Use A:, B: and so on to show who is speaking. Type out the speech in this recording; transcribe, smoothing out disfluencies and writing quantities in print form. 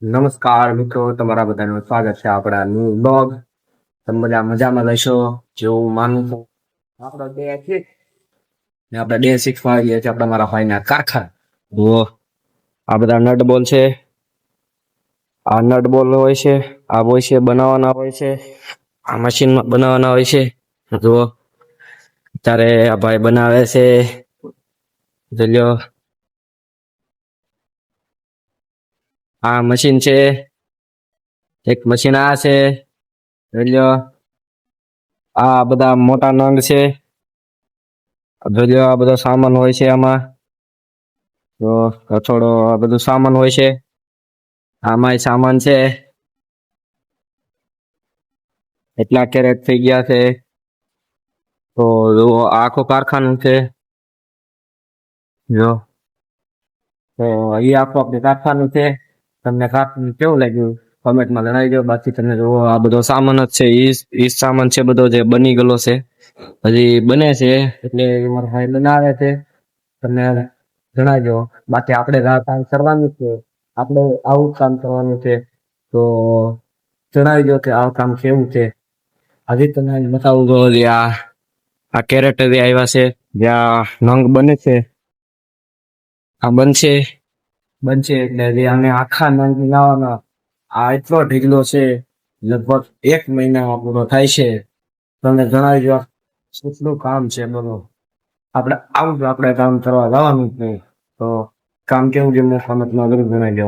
A: નમસ્કાર મિત્રો, તમારા બધાનું સ્વાગત છે આપણા ન્યૂ બ્લોગ. તમે બધા મજામાં રહેશો જેવું માનું છું. આપણો ડે 6 ને આપણે ડે 6 માં આવીએ છીએ આપણા મારા ભાઈના કારખાને. તો આ બધા નટ બોલ છે, આ નટ બોલ હોય છે, આ હોય છે બનાવવાના હોય છે, આ મશીનમાં બનાવવાના હોય છે. જો અત્યારે આ ભાઈ બનાવે છે. જોઈ આ મશીન છે, એક મશીન આ છે. જોઈ લો આ બધા મોટા નંગ છે. જોઈ લો આ બધો સામાન હોય છે આમાં. તો થોડો આ બધું સામાન હોય છે. આમાંય સામાન છે. એટલા કેરેટ થઈ ગયા છે. તો આખું કારખાનું છે. જો તો એ આખું આપણે કારખાનું છે. તમને કારખાનું કેવું લાગ્યું કોમેન્ટમાં જણાવી દો. બાકી તમને જો આ બધો સામાન જ છે, ઈ સામાન છે બધો જે બની ગયેલો છે, હજી બને છે. એટલે મારા ભાઈ બનાવે છે. તમને જણાવી દો. બાકી આપણે કામ કરવાનું છે, આપણે આવું કામ કરવાનું છે. તો જણાવી દો કે આ કામ કેવું છે. હજી તમને બતાવું તો આ કેરેટ આવ્યા છે, જ્યાં નંગ બને છે. આ બનશે એટલે આને આખા નંગ લાવવાના. આ એટલો ઢીગલો છે, લગભગ 1 મહિનામાં પૂરો થાય છે. તમને જણાવી દો કેટલું કામ છે બધું. આપણે કામ કરવા જવાનું જ નહીં. તો કામ કેવું છે મેં કોમેન્ટમાં જરૂર જણાવી દો.